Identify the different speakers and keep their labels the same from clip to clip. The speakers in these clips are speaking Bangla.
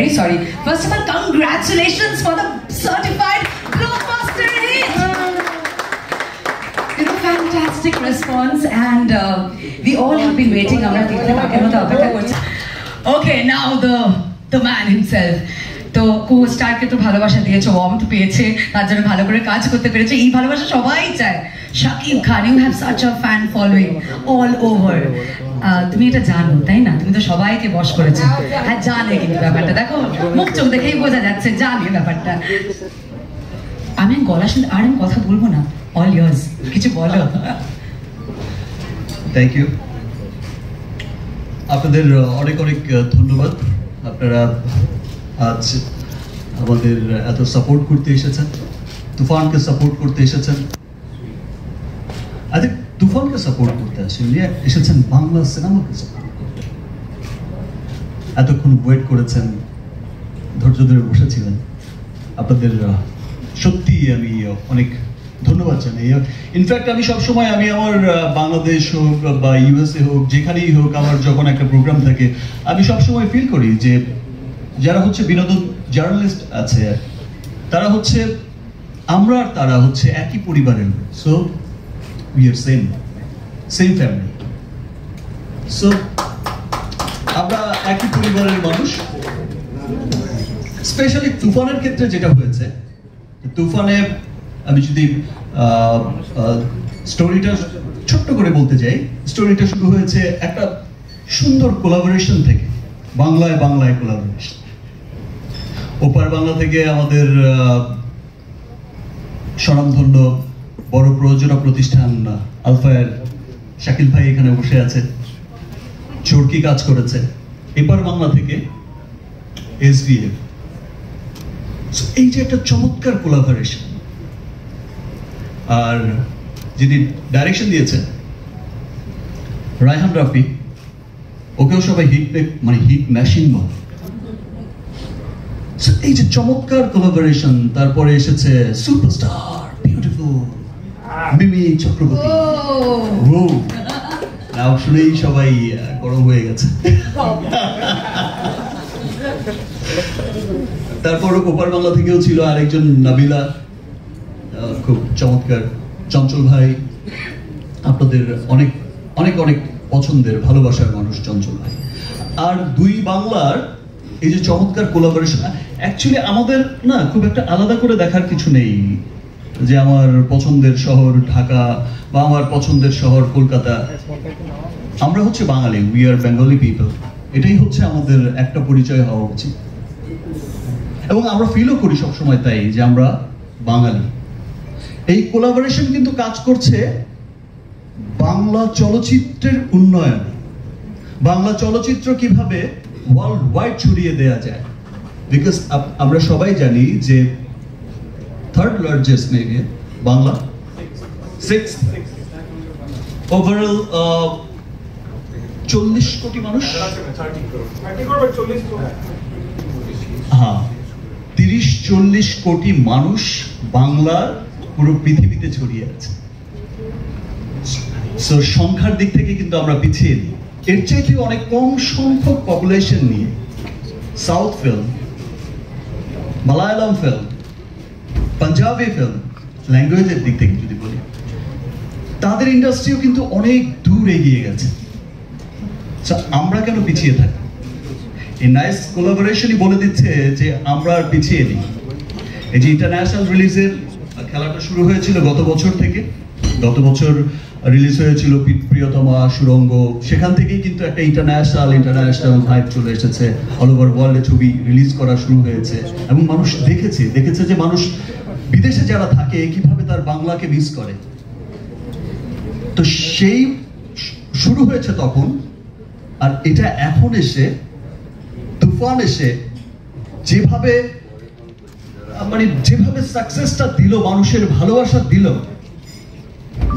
Speaker 1: very sorry. First of all, congratulations for the certified blockbuster hit. You know, fantastic response, and we all have been waiting. Okay, now the man himself. তো কো-স্টারকে তো ভালোবাসা দিয়েছে, ওয়ার্মথ পেয়েছে, তার জন্য ভালো করে কাজ করতে পেরেছে। এই ভালোবাসা সবাই চায়। Shakib Khan, you have such a fan following all over. তুমি এটা জানো, তাই না? তুমি তো সবাইকে বশ করেছো। হ্যাঁ, জানে কিন্তু ব্যাপারটা। দেখো, মুখ চোখ দেখেই বোঝা যাচ্ছে, জানে ব্যাপারটা। আমি গলা শুনতে আর আমি কথা বলবো না। অল ইয়ার্স, কিছু বলো।
Speaker 2: Thank you. আপনাদের অনেক অনেক ধন্যবাদ। আপনারা আজ আমাদের এত সাপোর্ট করতে এসেছেন, তুফানকে সাপোর্ট করতে এসেছেন। আরে তুফানকে সাপোর্ট করতে এসেছেন, বাংলা সিনেমাকে সাপোর্ট করতে। এতক্ষণ ওয়েট করেছেন, ধৈর্য ধরে বসেছিলেন। আপনাদের সত্যি আমি অনেক ধন্যবাদ জানাই। ইনফ্যাক্ট আমি সবসময় আমি আমার বাংলাদেশ হোক বা ইউএসএ হোক, যেখানেই হোক, আমার যখন একটা প্রোগ্রাম থাকে, আমি সবসময় ফিল করি যে যারা হচ্ছে বিনোদন জার্নালিস্ট আছে, তারা হচ্ছে আমরা আর তারা হচ্ছে একই পরিবারের। So we are same family. So আমরা একই পরিবারের মানুষ। স্পেশালি তুফানের ক্ষেত্রে যেটা হয়েছে, তুফানে আমি যদি স্টোরিটা ছোট্ট করে বলতে চাই, স্টোরিটা শুরু হয়েছে একটা সুন্দর কোলাবোরেশন থেকে। বাংলায় কোলাবোরেশন। ওপার বাংলা থেকে আমাদের স্বনামধন্য বড় প্রযোজনা প্রতিষ্ঠান আলফায়ের শাকিল ভাই এখানে বসে আছে, চরকি কাজ করেছে। এপার বাংলা থেকে এসবিএফ। এই যে একটা চমৎকার কোলাবোরেশন। আর যিনি ডাইরেকশন দিয়েছেন রায়হান রাফি, ওকেও সবাই হিট মেশিন বলে। এই যে চমৎকার কোলাবোরেশন। তারপরে এসেছে সুপারস্টার বিউটিফুল মিমি চক্রবর্তী। নাম শুনেই সবাই গরম হয়ে গেছে। তারপর ওপার বাংলা থেকেও ছিল আরেকজন নাবিলা, খুব চমৎকার। চঞ্চল ভাই, আপনাদের অনেক অনেক অনেক পছন্দের ভালোবাসার মানুষ চঞ্চল ভাই। আর দুই বাংলার এই যে চমৎকার কোলাবোরেশন, অ্যাকচুয়ালি আমাদের না খুব একটা আলাদা করে দেখার কিছু নেই যে আমার পছন্দের শহর ঢাকা বা আমার পছন্দের শহর কলকাতা। আমরা হচ্ছে বাঙালি, উই আর বেঙ্গলি পিপল। এটাই হচ্ছে আমাদের একটা পরিচয় হওয়া উচিত। এবং আমরা ফিলও করি সবসময় তাই যে আমরা বাঙালি। এই কোলাবোরেশন কিন্তু কাজ করছে বাংলা চলচ্চিত্রের উন্নয়ন। বাংলা চলচ্চিত্র কিভাবে ওয়ার্ল্ড ওয়াইড ছড়িয়ে দেয়া যায়। বিকজ আমরা সবাই জানি যে third largest maybe Bangla, sixth overall 40 কোটি মানুষ। হ্যাঁ, 30-40 কোটি মানুষ বাংলার পুরো পৃথিবীতে ছড়িয়ে আছে। সো সংখ্যার দিক থেকে কিন্তু আমরা পিছিয়ে দিই। এর চাইতে অনেক কম সংখ্যক পপুলেশন নিয়ে south film, Malayalam film, Punjabi film, ল্যাঙ্গুয়েজের দিক থেকে যদি বলি, তাদের ইন্ডাস্ট্রিও কিন্তু অনেক দূর এগিয়ে গেছে। আমরা কেন পিছিয়ে থাকি? এই নাইস কোলাবোরেশনই বলে দিচ্ছে যে আমরা আর পিছিয়ে নেই। এই যে ইন্টারন্যাশনাল রিলিজের খেলাটা শুরু হয়েছিল গত বছর থেকে। গত বছর রিলিজ হয়েছিল প্রিয়তমা, সুরঙ্গ। সেখান থেকেই কিন্তু একটা ইন্টারন্যাশনাল হাইপ চলে এসেছে। অল ওভার ওয়ার্ল্ডে ছবি রিলিজ করা শুরু হয়েছে এবং মানুষ দেখেছে যে মানুষ বিদেশে যারা থাকে কিভাবে তার বাংলাকে মিস করে। তো সেই শুরু হয়েছে তখন। আর এটা এখন এসে তুফান এসে যেভাবে সাকসেসটা দিল, মানুষের ভালোবাসা দিল,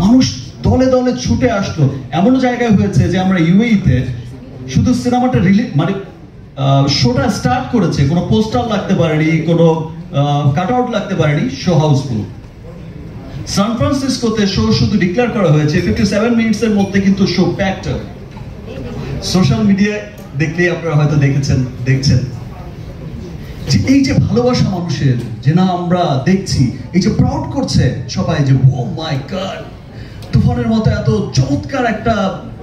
Speaker 2: মানুষ দলে দলে ছুটে আসলো। এমন জায়গায় হয়েছে যে আমরা ইউএইতে শুধু সিনেমাটা শোটা স্টার্ট করেছে, কোনো পোস্টার লাগতে পারেনি, কোনো কাট আউট লাগতে পারেনি, শো হাউসফুল। সান ফ্রান্সিসকোতে শো শুধু ডিক্লেয়ার করা হয়েছে 57 মিনিটসের মধ্যে, কিন্তু শো প্যাকড। সোশ্যাল মিডিয়ায় দেখলেই আপনারা হয়তো দেখছেন। যে এই যে ভালোবাসা মানুষের, যে না আমরা দেখছি, এই যে প্রাউড করছে সবাই যে ও মাই গড, তুফানের মতো এত চমৎকার একটা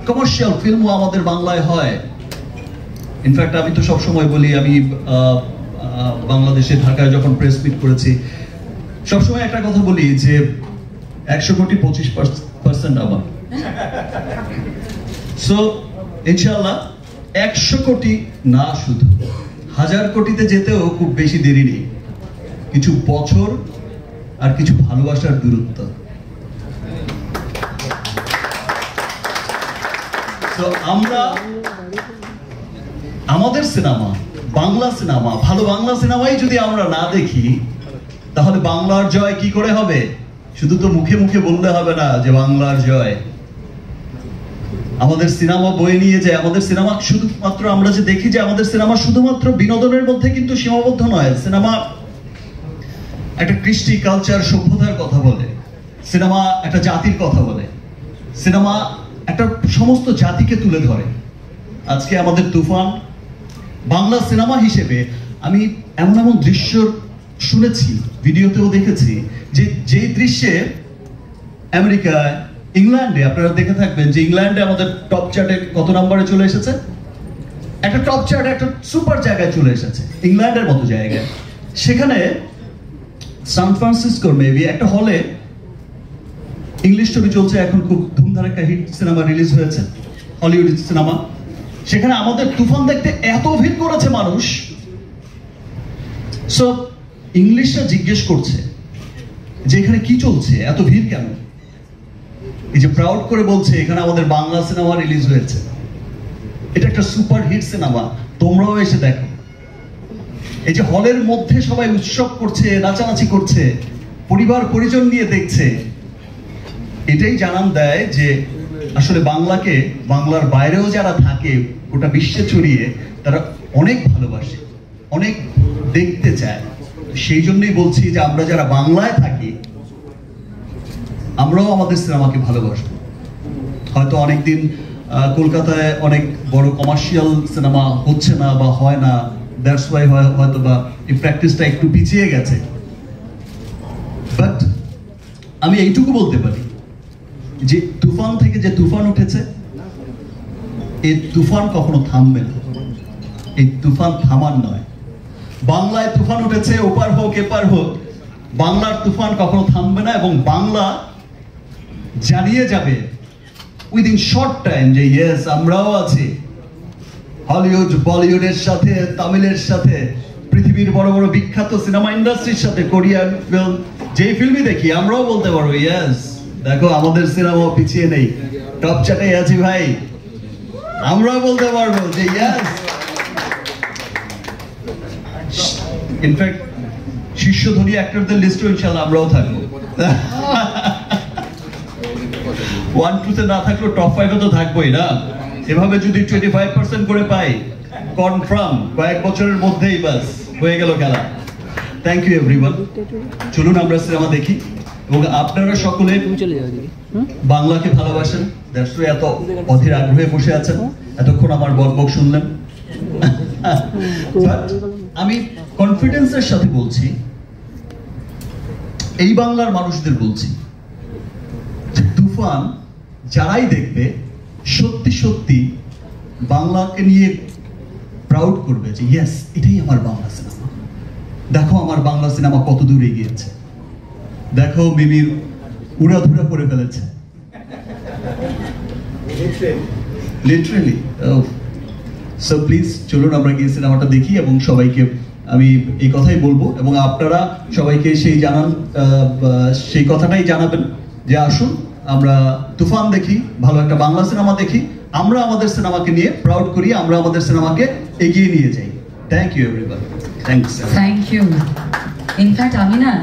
Speaker 2: কমার্শিয়াল ফিল্মও আমাদের বাংলায় হয়। ইনফ্যাক্ট আমি তো সবসময় বলি, আমি বাংলাদেশে ঢাকায় যখন প্রেস মিট করেছি সবসময় একটা কথা বলি যে 100 কোটি 25% আমার। সো ইনশাআল্লাহ 100 কোটি না, শুধু 1000 কোটিতে যেতেও খুব বেশি দেরি নেই, কিছু বছর আর কিছু ভালোবাসার দূরত্ব। তো আমরা আমাদের সিনেমা, বাংলা সিনেমা, ভালো বাংলা সিনেমাই যদি আমরা না দেখি তাহলে বাংলার জয় কি করে হবে? শুধু তো মুখে মুখে বললে হবে না যে বাংলার জয়। আমাদের সিনেমা বয়ে নিয়ে যায়, আমাদের সিনেমা শুধুমাত্র আমরা যে দেখি যে আমাদের সিনেমা শুধুমাত্র বিনোদনের মধ্যে কিন্তু সীমাবদ্ধ নয়। সিনেমা একটা কৃষ্টি, কালচার, সভ্যতার কথা বলে, সিনেমা একটা জাতির কথা বলে, সিনেমা একটা সমস্ত জাতিকে তুলে ধরে। আজকে আমাদের তুফান বাংলা সিনেমা হিসেবে আমি এমন এমন দৃশ্য শুনেছি, ভিডিওতেও দেখেছি, যে যেই দৃশ্যে আমেরিকায়, ইংল্যান্ডে আপনারা দেখে থাকবেন যে ইংল্যান্ডে আমাদের টপ চার্টে কত নম্বরে চলে এসেছে, একটা টপ চার্টে একটা সুপার জায়গায় চলে এসেছে, ইংল্যান্ডের মতো জায়গায়। সেখানে সান ফ্রান্সিসকোর মেবি একটা হলে ইংলিশ ছবি চলছে, এখন খুব ধুমধারাক্কা হিট সিনেমা রিলিজ হয়েছে, হলিউড সিনেমা। সেখানে আমাদের তুফান দেখতে এত ভিড় করেছে মানুষ। সো ইংলিশরা জিজ্ঞেস করছে যে এখানে কি চলছে, এত ভিড় কেন? এই যে প্রাউড করে বলছে এখানে আমাদের বাংলা সিনেমা রিলিজ হয়েছে, এটা একটা সুপার হিট সিনেমা, তোমরাও এসে দেখো। এই যে হলের মধ্যে সবাই উৎসব করছে, নাচানাচি করছে, পরিবার পরিজন নিয়ে দেখছে, এটাই জানান দেয় যে আসলে বাংলাকে, বাংলার বাইরেও যারা থাকে গোটা বিশ্বে ছড়িয়ে, তারা অনেক ভালোবাসে, অনেক দেখতে চায়। সেই জন্যই বলছি যে আমরা যারা বাংলায় থাকি আমরাও আমাদের সিনেমাকে ভালোবাসবো। হয়তো অনেকদিন কলকাতায় অনেক বড় কমার্শিয়াল সিনেমা হচ্ছে না বা হয় না, দ্যাটস ওয়াই হয়তো বা এই প্র্যাকটিসটা একটু পিছিয়ে গেছে। বাট আমি এইটুকু বলতে পারি যে তুফান থেকে যে তুফান উঠেছে, এই তুফান কখনো থামবে না, এই তুফান থামার নয়। বাংলায় তুফান উঠেছে, ওপার হোক এপার হোক, বাংলার তুফান কখনো থামবে না। এবং বাংলা জানিয়ে যাবে উইদিন শর্ট টাইম যে ইয়েস আমরাও আছি। হলিউড, বলিউডের সাথে, তামিলের সাথে, পৃথিবীর বড় বড় বিখ্যাত সিনেমা ইন্ডাস্ট্রির সাথে, কোরিয়ান ফিল্ম, যেই ফিল্মই দেখি আমরাও বলতে পারবো ইয়েস দেখো আমাদের সিনেমা পিছিয়ে নেই, টপ চার্টে আছি ভাই। আমরাও বলতে পারবো যে ইয়েস। ইনফ্যাক্ট শীর্ষ ধনী অ্যাক্টরদের লিস্টও ইনশাআল্লাহ আমরাও থাকবো। 1-2 না থাকলেও টপ 5 তো থাকবোই না। এভাবে যদি 25% করে পাই, কনফার্ম কয়েক বছরের মধ্যেই বাস হয়ে গেল খেলা। Thank you everyone. চলুন আমরা সিনেমা দেখি এবং আপনারা সকলে বাংলাকে ভালোবাসেন, দ্যাটস ওয়াই এত অধীর আগ্রহে বসে আছেন, এতক্ষণ আমার বকবক শুনলেন। আমি কনফিডেন্সের সাথে বলছি, এই বাংলার মানুষদের বলছি, তুফান যারাই দেখবে সত্যি সত্যি বাংলাকে নিয়ে প্রাউড করবে যে ইয়েস এটাই আমার বাংলা সিনেমা। দেখো আমার বাংলা সিনেমা কত দূর এগিয়েছে, দেখো মিমির উড়াধুরা করে ফেলেছে, লিটারালি। সো প্লিজ চলুন আমরা গিয়ে সিনেমাটা দেখি এবং সবাইকে আমি এই কথাই বলবো এবং আপনারা সবাইকে সেই কথাটাই জানাবেন যে আসুন আমরা তুফান দেখি, ভালো একটা বাংলা সিনেমা দেখি, আমরা আমাদের সিনেমাকে নিয়ে প্রাউড করি, আমরা আমাদের সিনেমাকে এগিয়ে নিয়ে যাই। Thank you everyone. Thanks.
Speaker 1: Thank you. In fact আমি না